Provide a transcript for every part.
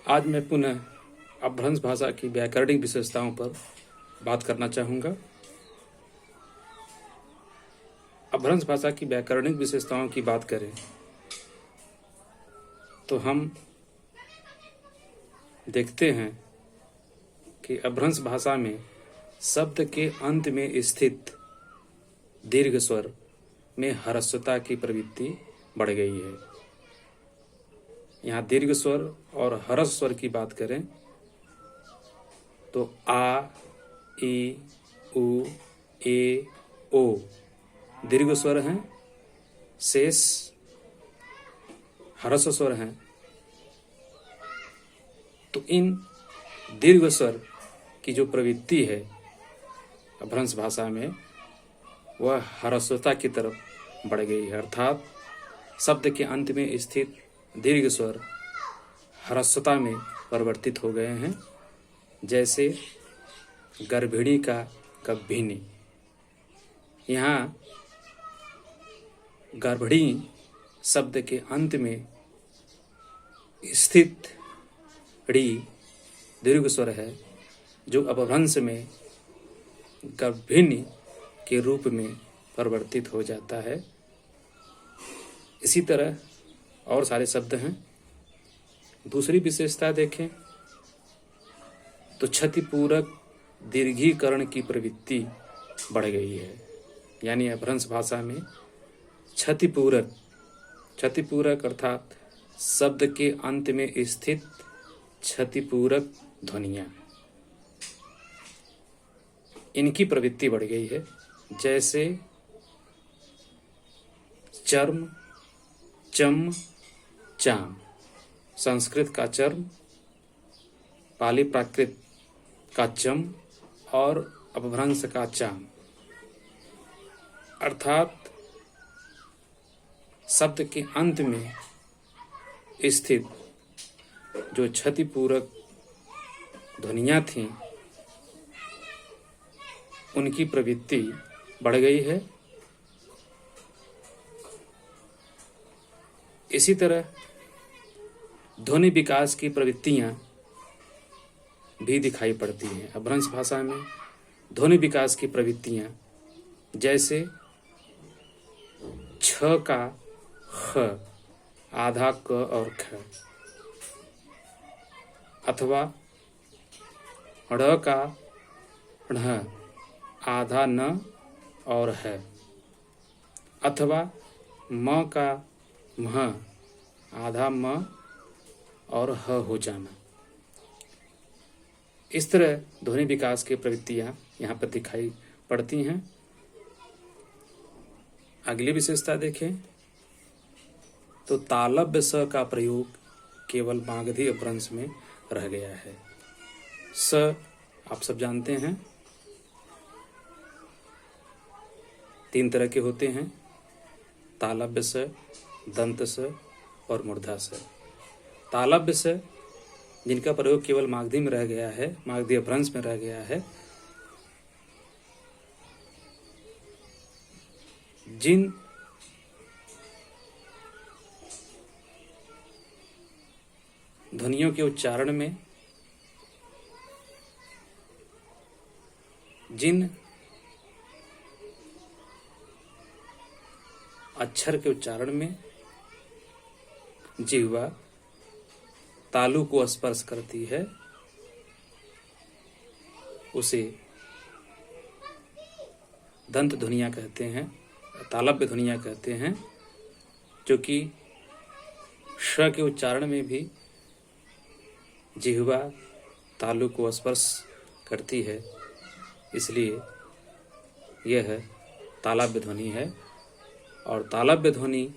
आज मैं पुनः अपभ्रंश भाषा की व्याकरणिक विशेषताओं पर बात करना चाहूँगा। अपभ्रंश भाषा की व्याकरणिक विशेषताओं की बात करें तो हम देखते हैं कि अपभ्रंश भाषा में शब्द के अंत में स्थित दीर्घ स्वर में ह्रस्वता की प्रवृत्ति बढ़ गई है। यहाँ दीर्घ स्वर और ह्रस्व स्वर की बात करें तो आ, ई, उ, ए, ओ दीर्घ स्वर हैं, शेष ह्रस्व स्वर हैं। तो इन दीर्घ स्वर की जो प्रवृत्ति है अपभ्रंश भाषा में वह ह्रस्वता की तरफ बढ़ गई है, अर्थात शब्द के अंत में स्थित दीर्घ स्वर ह्रस्वता में परिवर्तित हो गए हैं। जैसे गर्भिणी का गभीनी। यहाँ गर्भिणी शब्द के अंत में स्थित ड़ी दीर्घ स्वर है जो अपभ्रंश में गर्भिणी के रूप में परिवर्तित हो जाता है। इसी तरह और सारे शब्द हैं। दूसरी विशेषता देखें तो क्षतिपूरक दीर्घीकरण की प्रवृत्ति बढ़ गई है। यानी अपभ्रंश भाषा में क्षतिपूरक अर्थात शब्द के अंत में स्थित क्षतिपूरक ध्वनियाँ, इनकी प्रवृत्ति बढ़ गई है। जैसे चर्म, चम, चाम। संस्कृत का चर्म, पाली प्राकृत का चम और अपभ्रंश का चाम, अर्थात शब्द के अंत में स्थित जो क्षतिपूरक ध्वनियाँ थीं उनकी प्रवृत्ति बढ़ गई है। इसी तरह ध्वनि विकास की प्रवृत्तियां भी दिखाई पड़ती हैं अपभ्रंश भाषा में। ध्वनि विकास की प्रवृत्तियां जैसे छ का ख, आधा क और ख, अथवा ढ़ का ढ़, आधा न और है, अथवा म का मह, आधा म और ह हो जाना। इस तरह ध्वनि विकास की प्रवृत्तियां यहाँ पर दिखाई पड़ती हैं। अगली विशेषता देखें तो तालव्य स का प्रयोग केवल मागधी अपभ्रंश में रह गया है। स आप सब जानते हैं तीन तरह के होते हैं, तालव्य स, दंत स और मूर्धा स। तालव्य स जिनका प्रयोग केवल मागधी में रह गया है, मागधी अपभ्रंश में रह गया है, जिन ध्वनियों के उच्चारण में, जिन अक्षर के उच्चारण में जिह्वा तालु को स्पर्श करती है उसे दंत ध्वनियाँ कहते हैं, तालव्य ध्वनियाँ कहते हैं। जो कि श के उच्चारण में भी जिह्वा तालु को स्पर्श करती है, इसलिए यह तालव्य ध्वनि है। और तालव्य ध्वनि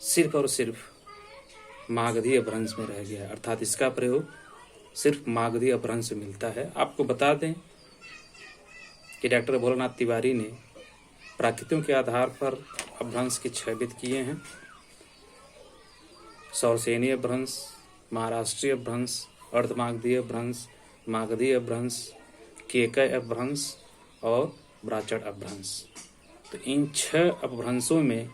सिर्फ और सिर्फ मागधी अपभ्रंश में रह गया है, अर्थात इसका प्रयोग सिर्फ मागधी अपभ्रंश में मिलता है। आपको बता दें कि डॉक्टर भोलानाथ तिवारी ने प्राकृतों के आधार पर अपभ्रंश के 6 विध किए हैं। सौरसेनी अपभ्रंश, महाराष्ट्रीय अपभ्रंश, अर्धमागधी अपभ्रंश, मागधी अपभ्रंश, केकय अपभ्रंश और ब्राचड़ अपभ्रंश। तो इन 6 अपभ्रंशों में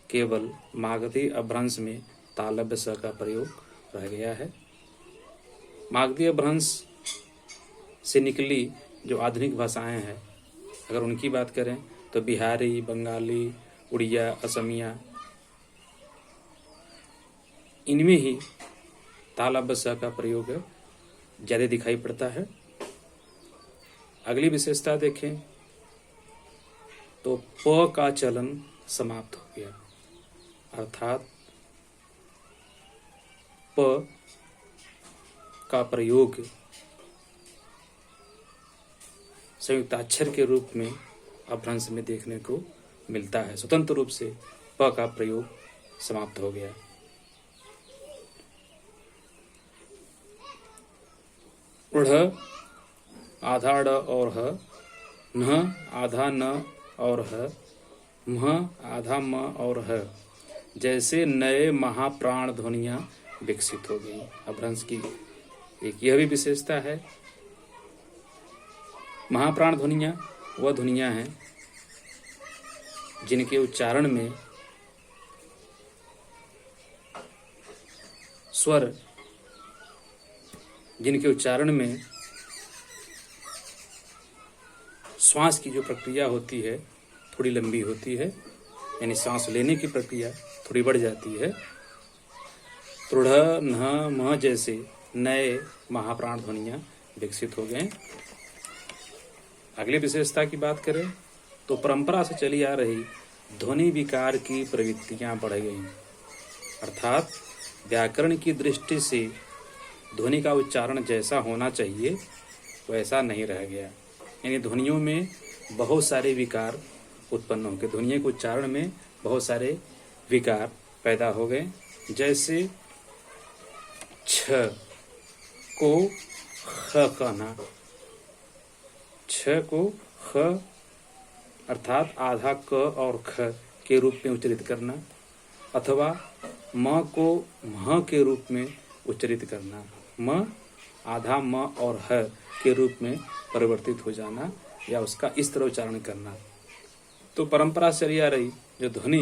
केवल मागधी अपभ्रंश में तालव्य स का प्रयोग रह गया है। मागधी अपभ्रंश से निकली जो आधुनिक भाषाएं हैं, अगर उनकी बात करें तो बिहारी, बंगाली, उड़िया, असमिया, इनमें ही ताल ब स का प्रयोग ज़्यादा दिखाई पड़ता है। अगली विशेषता देखें तो प का चलन समाप्त हो गया, अर्थात प का प्रयोग संयुक्ताक्षर के रूप में अपभ्रंश में देखने को मिलता है। स्वतंत्र रूप से प का प्रयोग समाप्त हो गया। ढ़ आधा ड और ह, न आधा न और ह, म आधा म और ह जैसे नए महाप्राण ध्वनियां विकसित हो गई। अपभ्रंश की एक यह भी विशेषता है। महाप्राण ध्वनियां वह ध्वनियां हैं जिनके उच्चारण में स्वर, जिनके उच्चारण में श्वास की जो प्रक्रिया होती है थोड़ी लंबी होती है, यानी सांस लेने की प्रक्रिया थोड़ी बढ़ जाती है। तृढ़, न, म जैसे नए महाप्राण ध्वनियां विकसित हो गए। अगली विशेषता की बात करें तो परंपरा से चली आ रही ध्वनि विकार की प्रवृत्तियां बढ़ गईं, अर्थात व्याकरण की दृष्टि से ध्वनि का उच्चारण जैसा होना चाहिए वैसा नहीं रह गया। यानी ध्वनियों में बहुत सारे विकार उत्पन्न हो गए, ध्वनियों के उच्चारण में बहुत सारे विकार पैदा हो गए। जैसे छ को ख कहना, छ को ख अर्थात आधा क और ख के रूप में उच्चारित करना, अथवा म को म के रूप में उच्चारित करना, म आधा म और ह के रूप में परिवर्तित हो जाना या उसका इस तरह उच्चारण करना। तो परंपरा से चली आ रही जो ध्वनि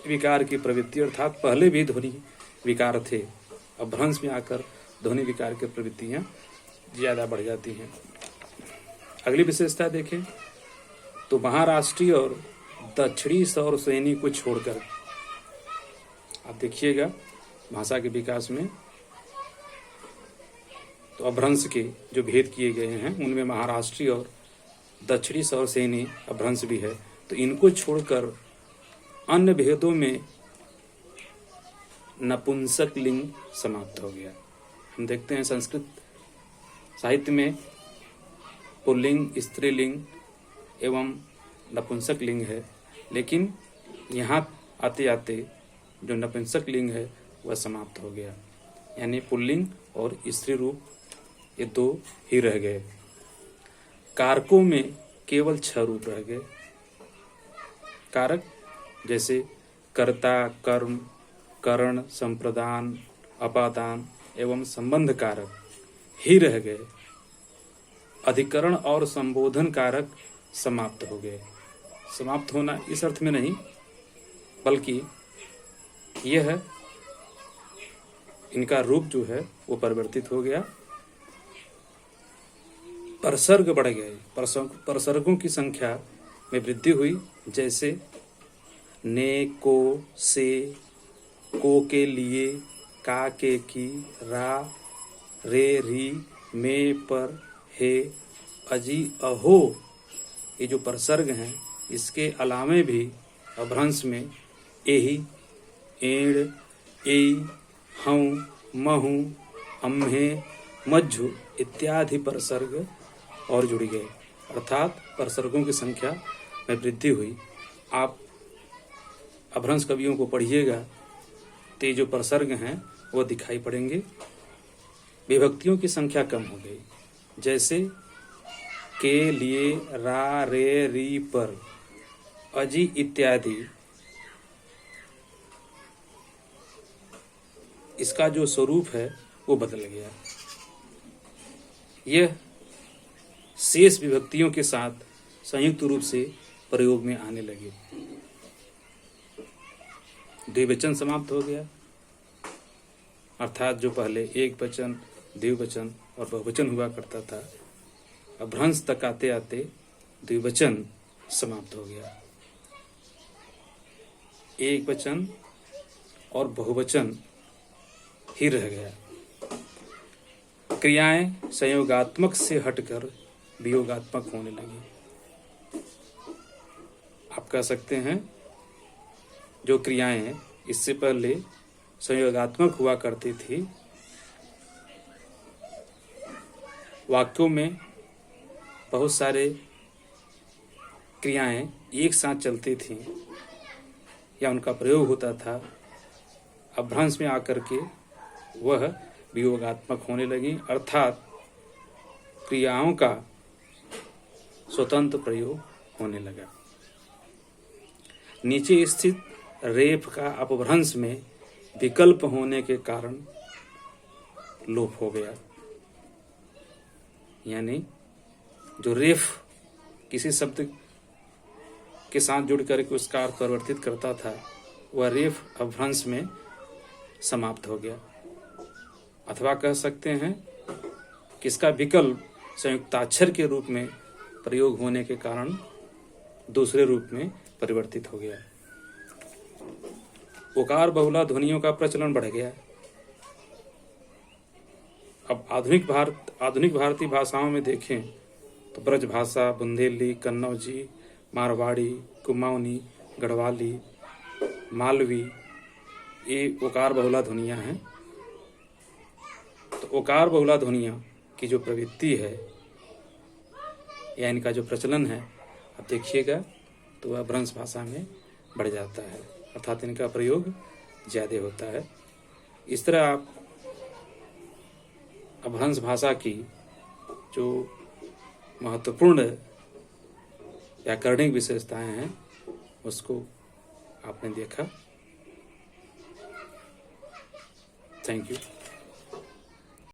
विकार की प्रवृत्ति, अर्थात पहले भी ध्वनि विकार थे, अपभ्रंश में आकर ध्वनि विकार की प्रवृत्तियां ज्यादा बढ़ जाती हैं। अगली विशेषता देखें तो महाराष्ट्रीय और दक्षिणी स्वर श्रेणी को छोड़कर, आप देखिएगा भाषा के विकास में तो अपभ्रंश के जो भेद किए गए हैं उनमें महाराष्ट्रीय और दक्षिणी स्वर श्रेणी अपभ्रंश भी है। तो इनको छोड़कर अन्य भेदों में नपुंसक लिंग समाप्त हो गया। हम देखते हैं संस्कृत साहित्य में पुल्लिंग, स्त्रीलिंग एवं नपुंसक लिंग है, लेकिन यहाँ आते आते जो नपुंसक लिंग है वह समाप्त हो गया, यानी पुल्लिंग और स्त्री रूप ये दो ही रह गए। कारकों में केवल 6 रूप रह गए। कारक जैसे कर्ता, कर्म, करण, संप्रदान, अपादान एवं संबंध कारक ही रह गए। अधिकरण और संबोधन कारक समाप्त हो गए। समाप्त होना इस अर्थ में नहीं, बल्कि यह इनका रूप जो है वो परिवर्तित हो गया। परसर्ग बढ़ गए, परसर्गों की संख्या में वृद्धि हुई। जैसे ने, को, से, को के लिए, का के की, रा, रे, री, में, पर, हे, अजी, अहो, ये जो परसर्ग हैं इसके अलावे भी अपभ्रंश में एहि, एड़, एई, हऊँ, महू, अम्हे, मज्झु इत्यादि परसर्ग और जुड़ गए, अर्थात परसर्गों की संख्या में वृद्धि हुई। आप अपभ्रंश कवियों को पढ़िएगा तो ये जो परसर्ग हैं वो दिखाई पड़ेंगे। विभक्तियों की संख्या कम हो गई, जैसे के लिए, रा, रे, री, पर, अजी इत्यादि। इसका जो स्वरूप है वो बदल गया। यह शेष विभक्तियों के साथ संयुक्त रूप से प्रयोग में आने लगे। द्विवचन समाप्त हो गया। अर्थात जो पहले एक वचन, द्विवचन और बहुवचन हुआ करता था, अब भ्रंश तक आते आते द्विवचन समाप्त हो गया। एक वचन और बहुवचन ही रह गया। क्रियाएं संयोगात्मक से हटकर वियोगात्मक होने लगी। आप कह सकते हैं जो क्रियाएं इससे पहले संयोगात्मक हुआ करती थी, वाक्यों में बहुत सारे क्रियाएं एक साथ चलती थीं या उनका प्रयोग होता था, अब भ्रंश में आकर के वह वियोगात्मक होने लगी, अर्थात क्रियाओं का स्वतंत्र प्रयोग होने लगा। नीचे स्थित रेफ का अपभ्रंश में विकल्प होने के कारण लोप हो गया। यानी जो रेफ किसी शब्द के साथ जुड़ करके उसका अर्थ परिवर्तित करता था, वह रेफ अपभ्रंश में समाप्त हो गया। अथवा कह सकते हैं कि इसका विकल्प संयुक्ताक्षर के रूप में प्रयोग होने के कारण दूसरे रूप में परिवर्तित हो गया। उकार बहुला ध्वनियों का प्रचलन बढ़ गया। अब आधुनिक भारतीय भाषाओं में देखें तो ब्रज भाषा, बुंदेली, कन्नौजी, मारवाड़ी, कुमाऊनी, गढ़वाली, मालवी, ये उकार बहुला ध्वनियाँ हैं। तो उकार बहुला ध्वनियाँ की जो प्रवृत्ति है या इनका जो प्रचलन है, अब देखिएगा तो वह भ्रंश भाषा में बढ़ जाता है, अर्थात इनका प्रयोग ज़्यादा होता है। इस तरह आप अपभ्रंश भाषा की जो महत्वपूर्ण व्याकरणिक विशेषताएं हैं उसको आपने देखा। Thank you.